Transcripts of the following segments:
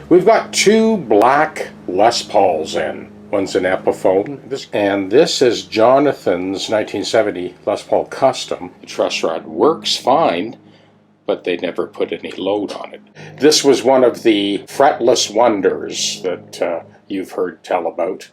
We've got two black Les Pauls in. One's an Epiphone, and this is Jonathan's 1970 Les Paul Custom. The truss rod works fine, but they never put any load on it. This was one of the fretless wonders that you've heard tell about.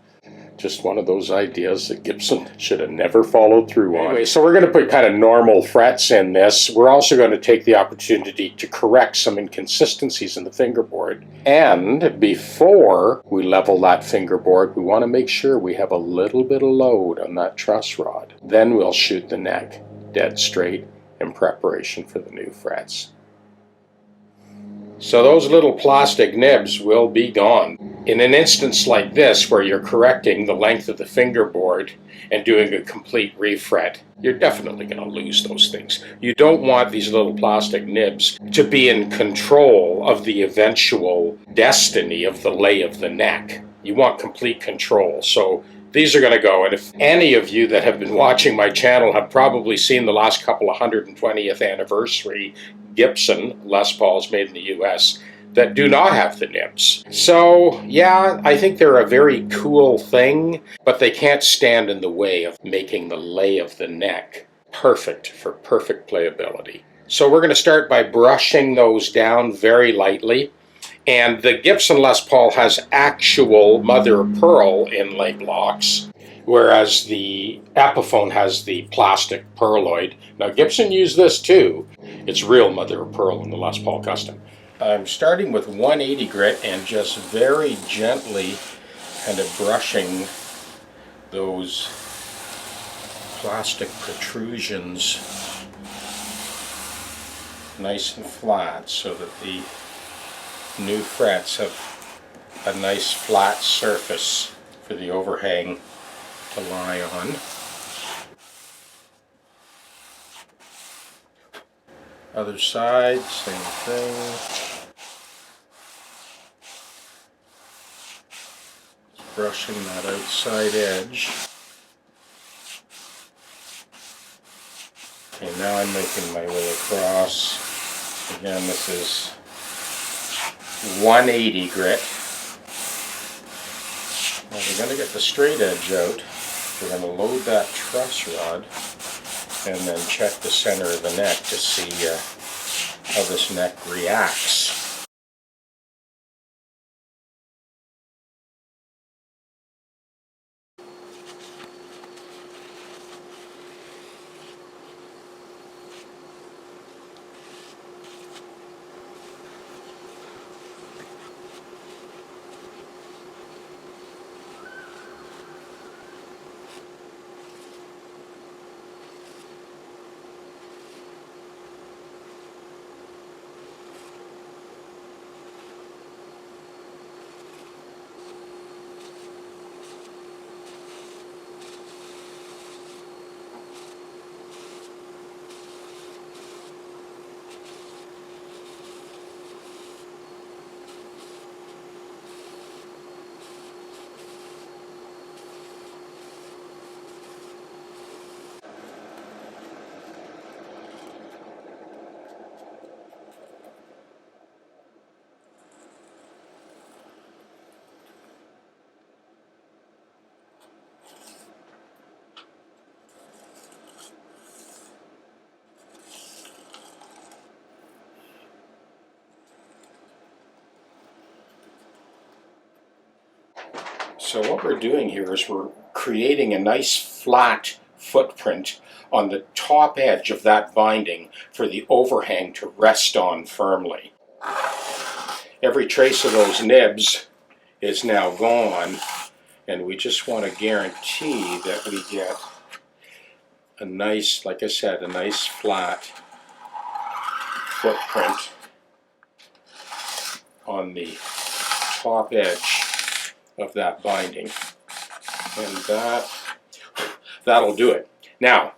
Just one of those ideas that Gibson should have never followed through on. Anyway, so we're going to put kind of normal frets in this. We're also going to take the opportunity to correct some inconsistencies in the fingerboard. And before we level that fingerboard, we want to make sure we have a little bit of load on that truss rod. Then we'll shoot the neck dead straight in preparation for the new frets. So those little plastic nibs will be gone. In an instance like this, where you're correcting the length of the fingerboard and doing a complete refret, you're definitely going to lose those things. You don't want these little plastic nibs to be in control of the eventual destiny of the lay of the neck. You want complete control. So these are going to go, and if any of you that have been watching my channel have probably seen the last couple of 120th anniversary Gibson Les Pauls made in the US that do not have the nibs. So yeah, I think they're a very cool thing, but they can't stand in the way of making the lay of the neck perfect for perfect playability. So we're going to start by brushing those down very lightly. And the Gibson Les Paul has actual mother of pearl inlay blocks, whereas the Epiphone has the plastic pearloid. Now Gibson used this too. It's real mother of pearl in the Les Paul Custom. I'm starting with 180 grit and just very gently kind of brushing those plastic protrusions nice and flat so that the new frets have a nice flat surface for the overhang to lie on. Other side, same thing. Just brushing that outside edge. Okay, now I'm making my way across. Again, this is 180 grit. Now we're going to get the straight edge out. We're going to load that truss rod and then check the center of the neck to see how this neck reacts. So what we're doing here is we're creating a nice flat footprint on the top edge of that binding for the overhang to rest on firmly. Every trace of those nibs is now gone, and we just want to guarantee that we get a nice, like I said, a nice flat footprint on the top edge of that binding, and that'll do it. Now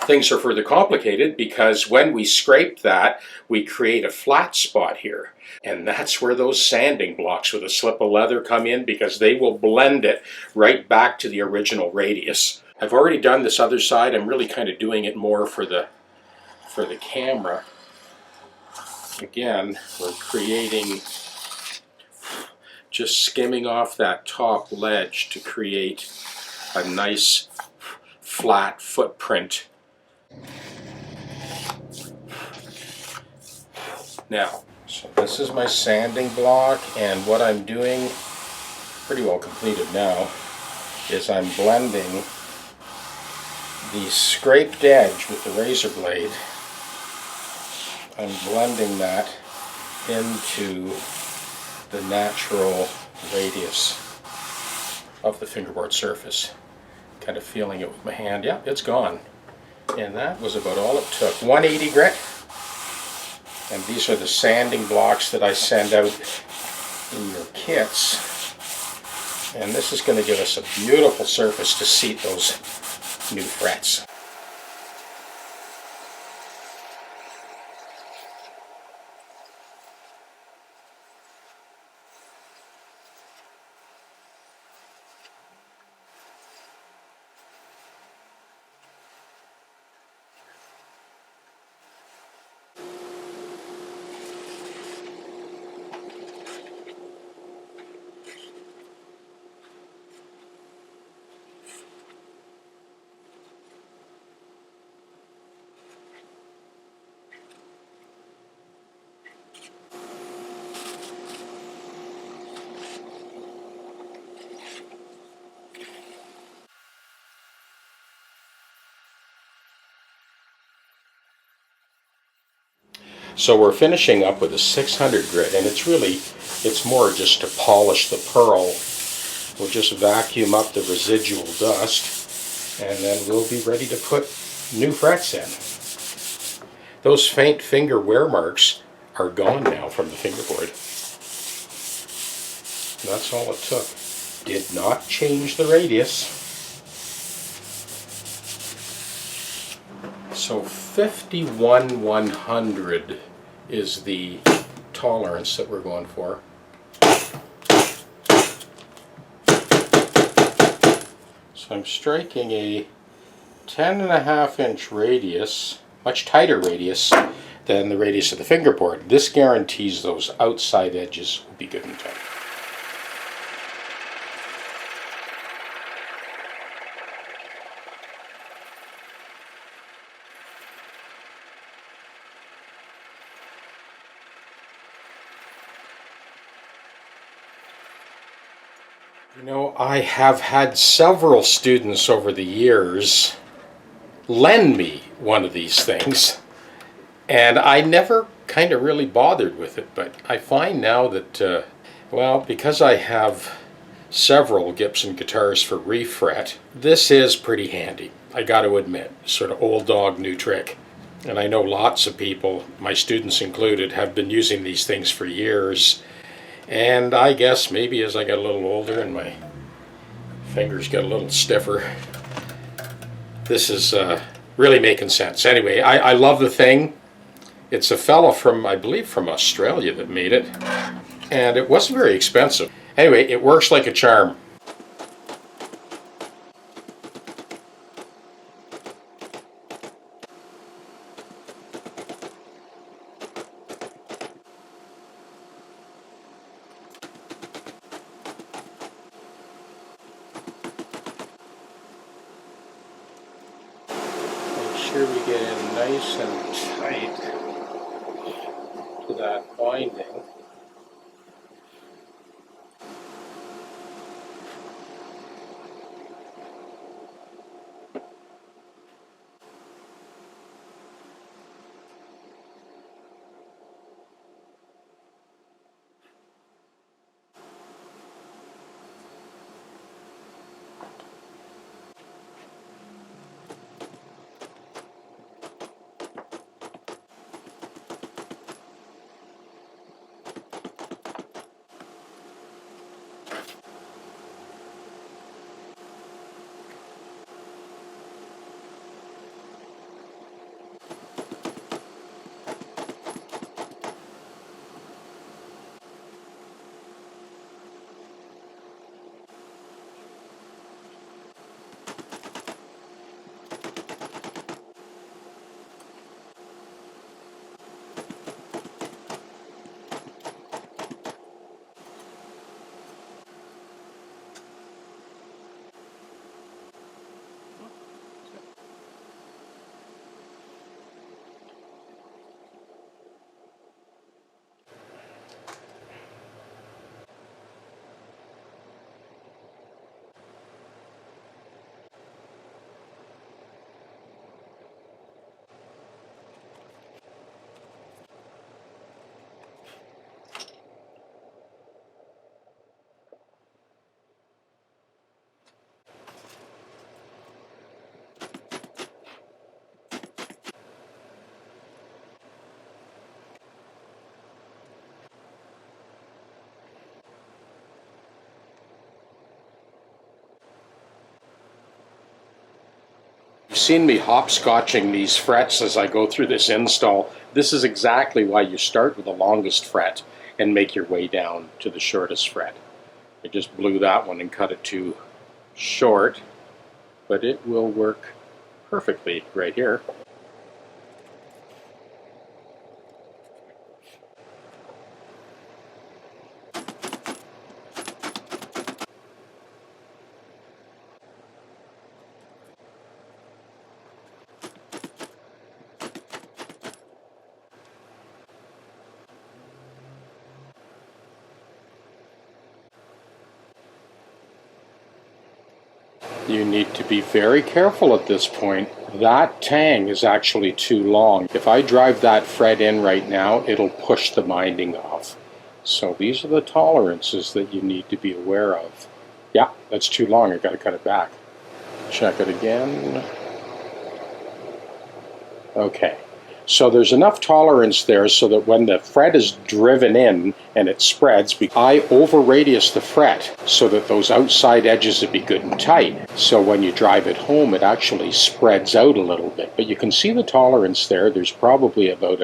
things are further complicated because when we scrape that, we create a flat spot here, and that's where those sanding blocks with a slip of leather come in, because they will blend it right back to the original radius. I've already done this other side. I'm really kind of doing it more for the camera. Again, we're creating just skimming off that top ledge to create a nice flat footprint. Now, so this is my sanding block, and what I'm doing, pretty well completed now, is I'm blending the scraped edge with the razor blade. I'm blending that into the natural radius of the fingerboard surface. Kind of feeling it with my hand. Yeah, it's gone. And that was about all it took. 180 grit. And these are the sanding blocks that I send out in your kits. And this is going to give us a beautiful surface to seat those new frets. So we're finishing up with a 600 grit, and it's more just to polish the pearl. We'll just vacuum up the residual dust, and then we'll be ready to put new frets in. Those faint finger wear marks are gone now from the fingerboard. That's all it took. Did not change the radius. So 51/100 is the tolerance that we're going for. So I'm striking a 10.5-inch radius, much tighter radius than the radius of the fingerboard. This guarantees those outside edges will be good and tight. You know, I have had several students over the years lend me one of these things, and I never kind of really bothered with it, but I find now that, well, because I have several Gibson guitars for refret, this is pretty handy, I got to admit. Sort of old dog, new trick. And I know lots of people, my students included, have been using these things for years. And I guess maybe as I got a little older and my fingers got a little stiffer, this is really making sense. Anyway, I love the thing. It's a fella from, I believe, from Australia that made it. And it wasn't very expensive. Anyway, it works like a charm. Make sure we get in nice and tight to that binding. You've seen me hopscotching these frets as I go through this install. This is exactly why you start with the longest fret and make your way down to the shortest fret. I just blew that one and cut it too short, but it will work perfectly right here. You need to be very careful at this point. That tang is actually too long. If I drive that fret in right now, it'll push the binding off. So these are the tolerances that you need to be aware of. Yeah, that's too long. I've got to cut it back. Check it again. Okay. So there's enough tolerance there so that when the fret is driven in and it spreads, I over radius the fret so that those outside edges would be good and tight. So when you drive it home, it actually spreads out a little bit. But you can see the tolerance there. There's probably about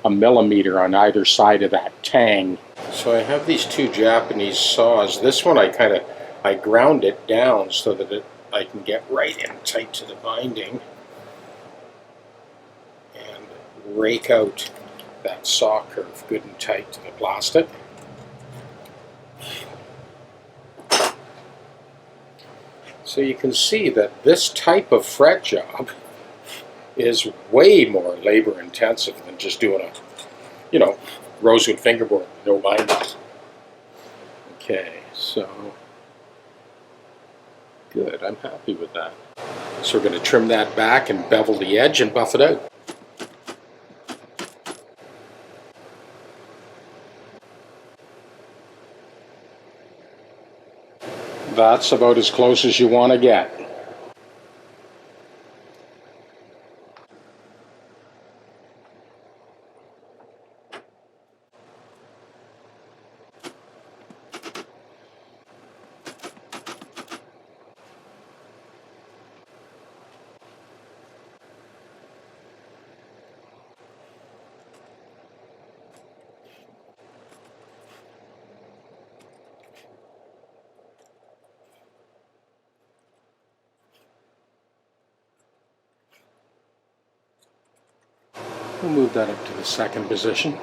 a millimeter on either side of that tang. So I have these two Japanese saws. This one I ground it down so that I can get right in tight to the binding. Rake out that saw curve good and tight to the plastic. So you can see that this type of fret job is way more labor intensive than just doing a, rosewood fingerboard, no binding. Okay, so good, I'm happy with that. So we're going to trim that back and bevel the edge and buff it out. That's about as close as you want to get. We'll move that up to the second position.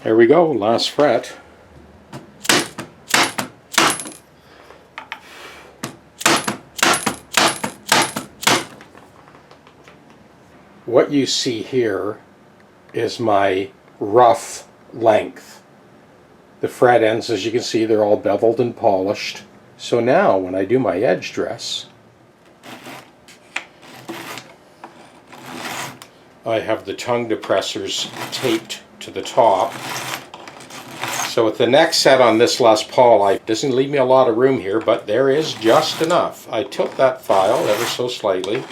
There we go, last fret. What you see here is my rough length. The fret ends, as you can see, they're all beveled and polished. So now, when I do my edge dress, I have the tongue depressors taped to the top. So with the next set on this Les Paul, it doesn't leave me a lot of room here, but there is just enough. I tilt that file ever so slightly,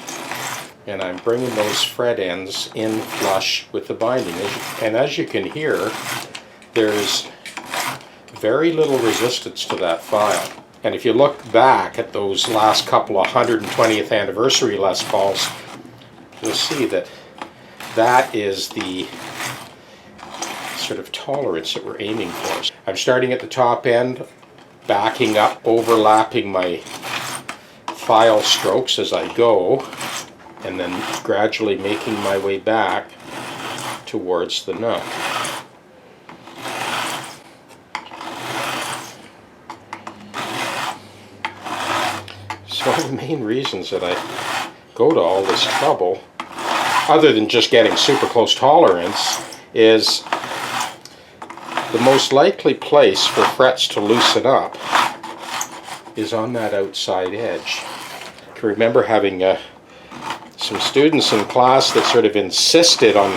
and I'm bringing those fret ends in flush with the binding. And as you can hear, there's very little resistance to that file. And if you look back at those last couple of 120th anniversary Les Pauls, you'll see that that is the sort of tolerance that we're aiming for. I'm starting at the top end, backing up, overlapping my file strokes as I go, and then gradually making my way back towards the nut. So one of the main reasons that I go to all this trouble, other than just getting super close tolerance, is the most likely place for frets to loosen up is on that outside edge. I can remember having some students in class that sort of insisted on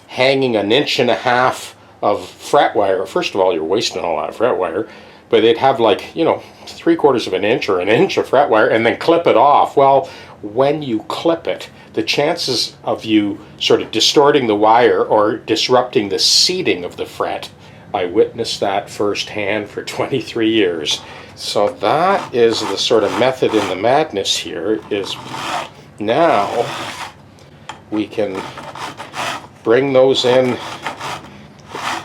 hanging 1.5 inches of fret wire. First of all, you're wasting a lot of fret wire, but they'd have 3 3/4 of an inch or an inch of fret wire and then clip it off. Well, when you clip it, the chances of you sort of distorting the wire or disrupting the seating of the fret, I witnessed that firsthand for 23 years. So that is the sort of method in the madness here, is now we can bring those in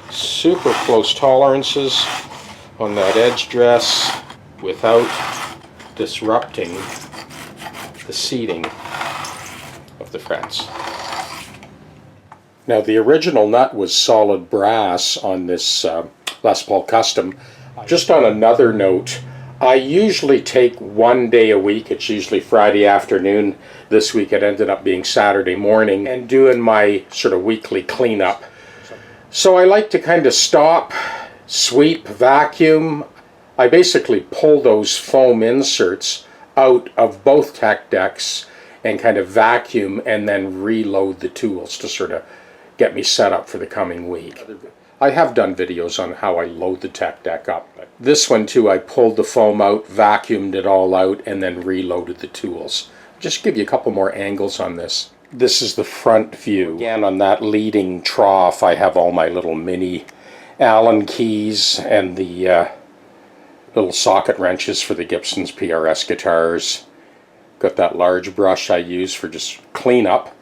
super close tolerances on that edge dress without disrupting the seating of the frets. Now the original nut was solid brass on this Les Paul Custom. Just on another note, I usually take one day a week. It's usually Friday afternoon. This week it ended up being Saturday morning, and doing my sort of weekly cleanup. So I like to kind of stop, sweep, vacuum. I basically pull those foam inserts out of both TechDecks and kind of vacuum and then reload the tools to sort of get me set up for the coming week. I have done videos on how I load the TechDeck up. This one too, I pulled the foam out, vacuumed it all out, and then reloaded the tools. Just give you a couple more angles on this. This is the front view. Again, on that leading trough, I have all my little mini Allen keys and the little socket wrenches for the Gibson's PRS guitars. Got that large brush I use for just cleanup,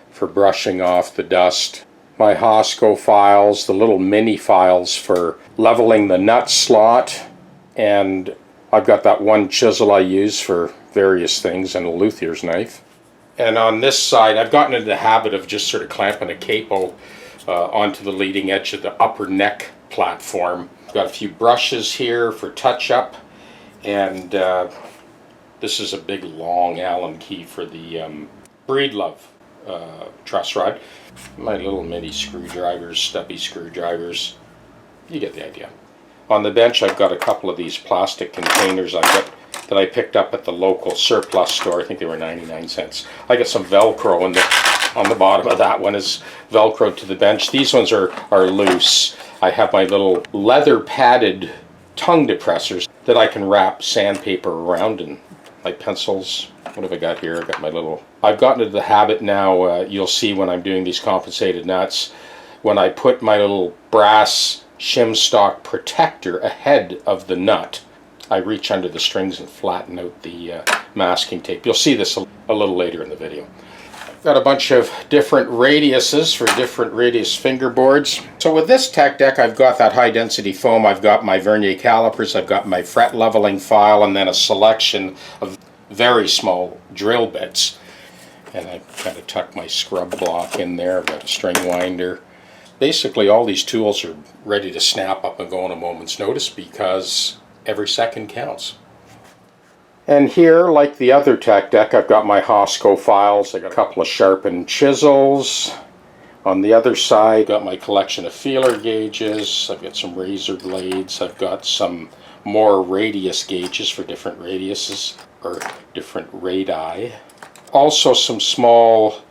for brushing off the dust. My Hosco files, the little mini files for leveling the nut slot, and I've got that one chisel I use for various things, and a Luthier's knife. And on this side, I've gotten into the habit of just sort of clamping a capo onto the leading edge of the upper neck platform. I've got a few brushes here for touch-up, and this is a big long Allen key for the Breedlove truss rod. My little mini screwdrivers, stubby screwdrivers. You get the idea. On the bench, I've got a couple of these plastic containers that I picked up at the local surplus store. I think they were 99 cents. I got some Velcro on the bottom of that one is Velcroed to the bench. These ones are loose. I have my little leather padded tongue depressors that I can wrap sandpaper around, and my pencils. What have I got here? I've gotten into the habit now, you'll see when I'm doing these compensated nuts, when I put my little brass shim stock protector ahead of the nut, I reach under the strings and flatten out the masking tape. You'll see this a little later in the video. I've got a bunch of different radiuses for different radius fingerboards. So with this TechDeck, I've got that high density foam, I've got my vernier calipers, I've got my fret leveling file, and then a selection of very small drill bits. And I kind of tuck my scrub block in there. I've got a string winder. Basically all these tools are ready to snap up and go on a moment's notice because every second counts. And here, like the other TechDeck, I've got my Hosco files. I got a couple of sharpened chisels. On the other side, I've got my collection of feeler gauges. I've got some razor blades. I've got some more radius gauges for different radiuses, or different radii. Also some small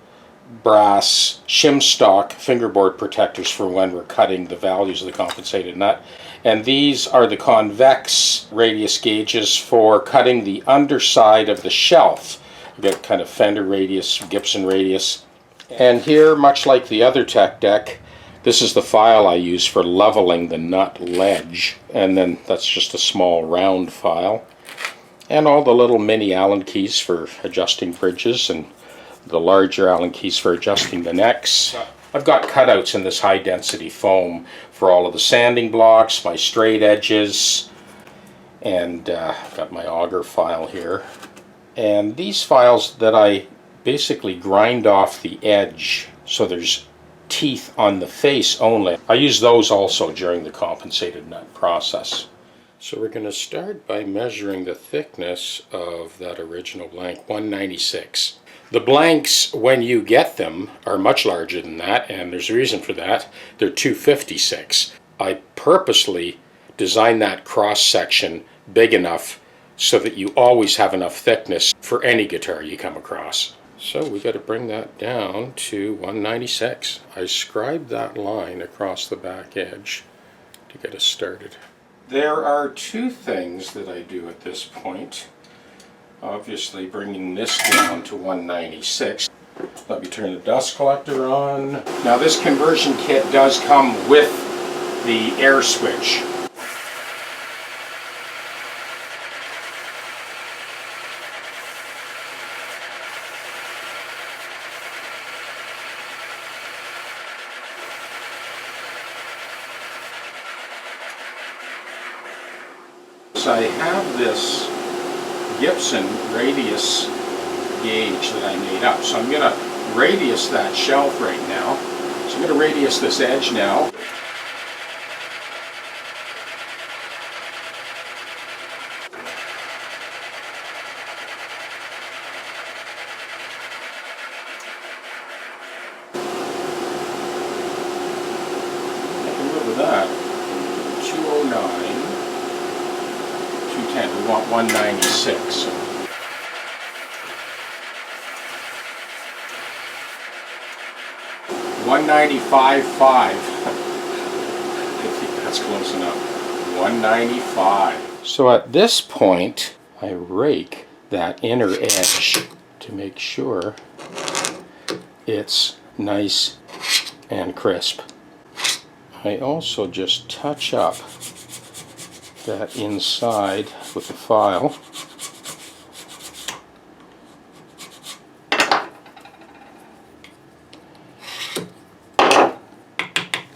brass shim stock fingerboard protectors for when we're cutting the values of the compensated nut. And these are the convex radius gauges for cutting the underside of the shelf. We've got kind of Fender radius, Gibson radius. And here, much like the other TechDeck, this is the file I use for leveling the nut ledge. And then that's just a small round file. And all the little mini Allen keys for adjusting bridges, and the larger Allen keys for adjusting the necks. I've got cutouts in this high density foam for all of the sanding blocks, my straight edges, and I've got my auger file here. And these files that I basically grind off the edge so there's teeth on the face only. I use those also during the compensated nut process. So we're going to start by measuring the thickness of that original blank, 196. The blanks, when you get them, are much larger than that, and there's a reason for that. They're 256. I purposely designed that cross section big enough so that you always have enough thickness for any guitar you come across. So we got to bring that down to 196. I scribed that line across the back edge to get us started. There are two things that I do at this point. Obviously bringing this down to 196. Let me turn the dust collector on. Now this conversion kit does come with the air switch. I have this Gibson radius gauge that I made up. So I'm going to radius that shelf right now. So I'm going to radius this edge now. I can live with that. 209. 210. We want 196. 195.5. I think that's close enough. 195. So at this point, I rake that inner edge to make sure it's nice and crisp. I also just touch up that inside with the file.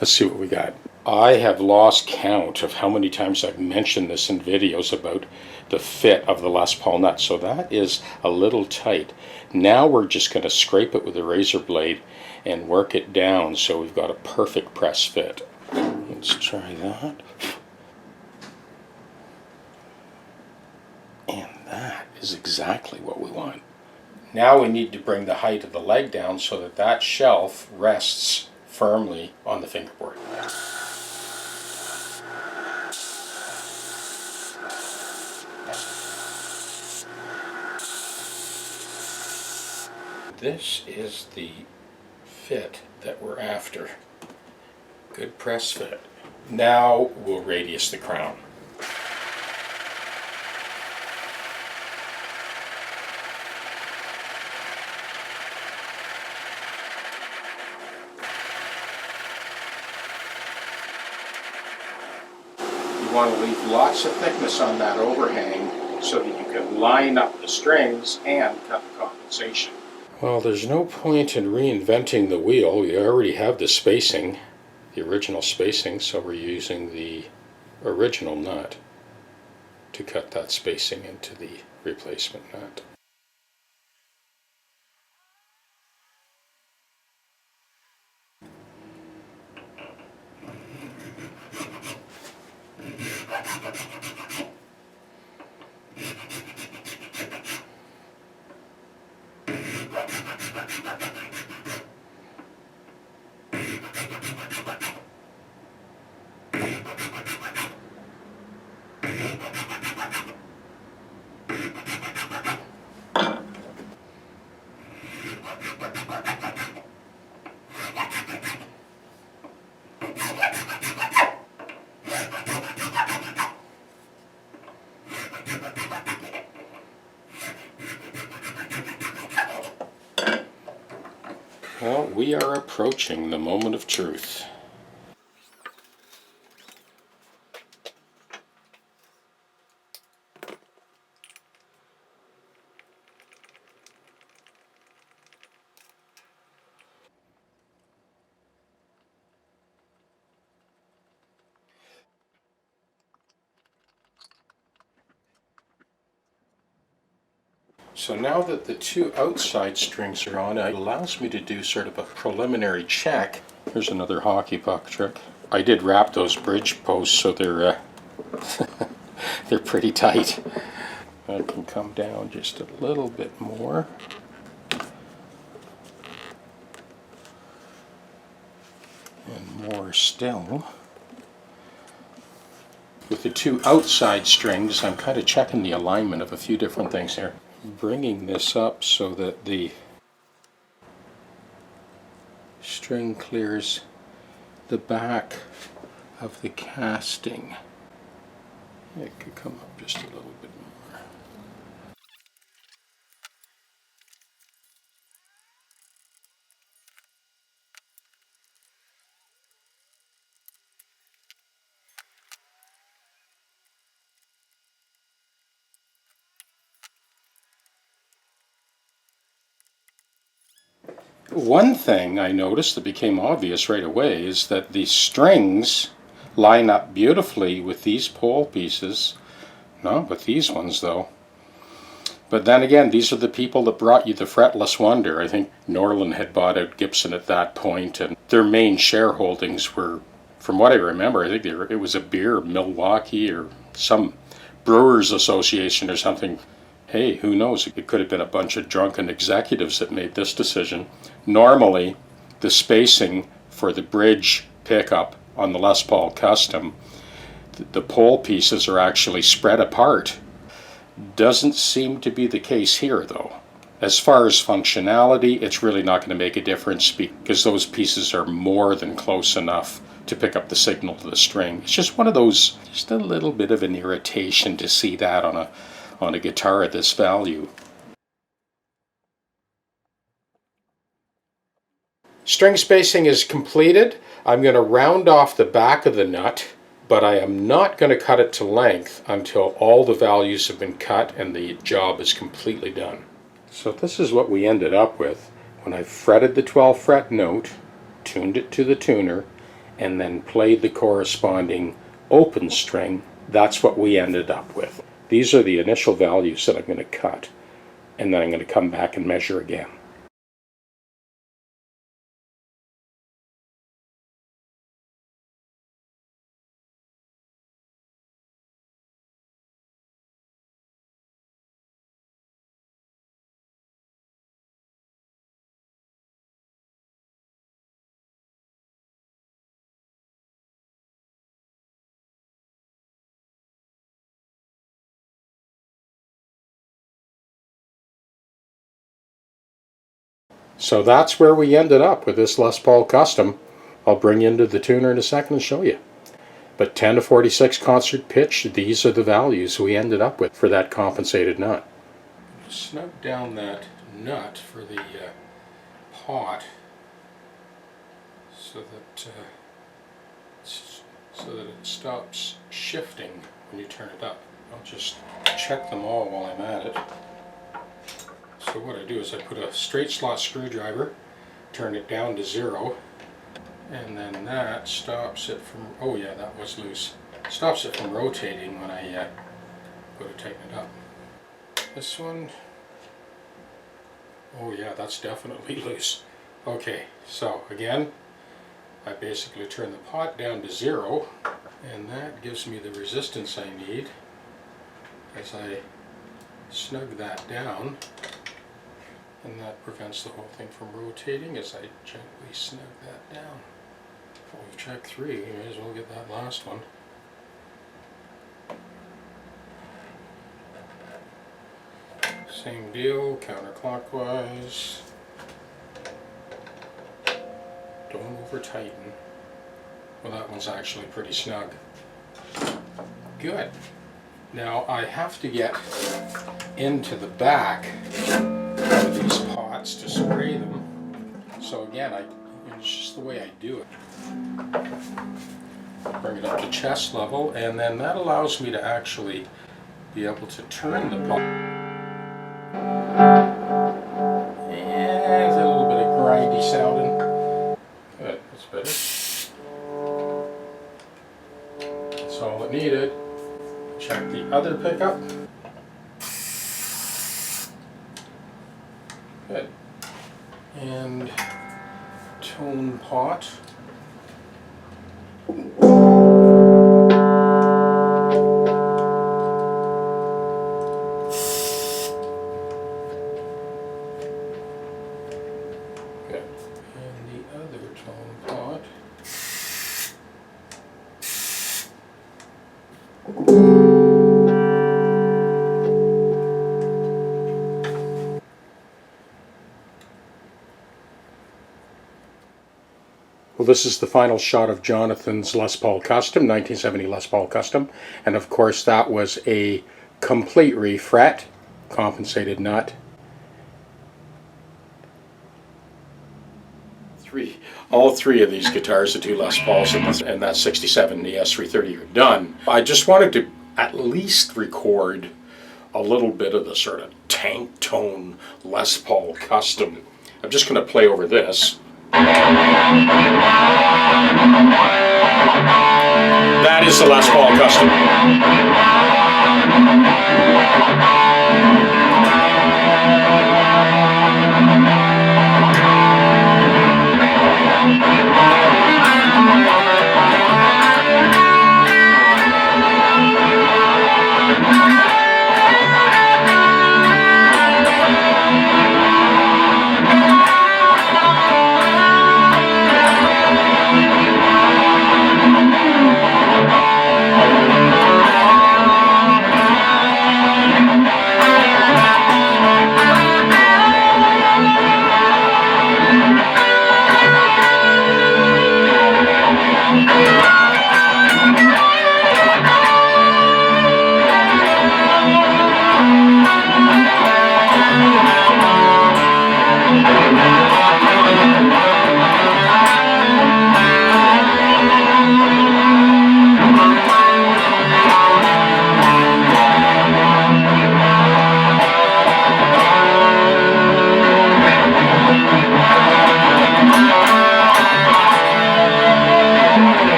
Let's see what we got. I have lost count of how many times I've mentioned this in videos about the fit of the Les Paul nut. So that is a little tight. Now we're just going to scrape it with a razor blade and work it down so we've got a perfect press fit. Let's try that. And that is exactly what we want. Now we need to bring the height of the leg down so that that shelf rests firmly on the fingerboard. This is the fit that we're after. Good press fit. Now we'll radius the crown. You want to leave lots of thickness on that overhang so that you can line up the strings and cut the compensation. Well, there's no point in reinventing the wheel. We already have the spacing, the original spacing, so we're using the original nut to cut that spacing into the replacement nut. Well, we are approaching the moment of truth. So now that the two outside strings are on, it allows me to do sort of a preliminary check. Here's another hockey puck trick. I did wrap those bridge posts so they're they're pretty tight. I can come down just a little bit more. And more still. With the two outside strings, I'm kind of checking the alignment of a few different things here. Bringing this up so that the string clears the back of the casting. It could come up just a little bit more. One thing I noticed that became obvious right away is that the strings line up beautifully with these pole pieces. Not with these ones though. But then again, these are the people that brought you the Fretless Wonder. I think Norland had bought out Gibson at that point, and their main shareholdings were, from what I remember, I think it was a beer, Milwaukee, or some Brewers Association or something. Hey, who knows? It could have been a bunch of drunken executives that made this decision. Normally, the spacing for the bridge pickup on the Les Paul Custom, the pole pieces are actually spread apart. Doesn't seem to be the case here, though. As far as functionality, it's really not going to make a difference because those pieces are more than close enough to pick up the signal to the string. It's just one of those, just a little bit of an irritation to see that on a guitar at this value. String spacing is completed. I'm going to round off the back of the nut, but I am not going to cut it to length until all the values have been cut and the job is completely done. So this is what we ended up with when I fretted the 12th fret note, tuned it to the tuner, and then played the corresponding open string. That's what we ended up with. These are the initial values that I'm going to cut, and then I'm going to come back and measure again. So that's where we ended up with this Les Paul Custom. I'll bring you into the tuner in a second and show you. But 10 to 46 concert pitch, these are the values we ended up with for that compensated nut. Snug down that nut for the pot so that it stops shifting when you turn it up. I'll just check them all while I'm at it. So what I do is I put a straight slot screwdriver, turn it down to 0, and then that stops it from, oh yeah, that was loose, stops it from rotating when I go to tighten it up. This one, oh yeah, that's definitely loose. Okay, so again, I basically turn the pot down to 0, and that gives me the resistance I need as I snug that down. And that prevents the whole thing from rotating as I gently snug that down. Well, we've checked 3, we may as well get that last one. Same deal, counterclockwise. Don't over tighten. Well, that one's actually pretty snug. Good. Now I have to get into the back of these pots to spray them. So again, it's just the way I do it. Bring it up to chest level, and then that allows me to actually be able to turn the pot. And there's a little bit of grindy sounding. Good, that's better. That's all it needed. Check the other pickup. Good. And tone pot. Good. And the other tone pot. Well, this is the final shot of Jonathan's Les Paul Custom, 1970 Les Paul Custom. And of course that was a complete refret, compensated nut. All three of these guitars, the two Les Pauls and that 67, the S330 are done. I just wanted to at least record a little bit of the sort of tank tone Les Paul Custom. I'm just going to play over this. That is the Les Paul Custom.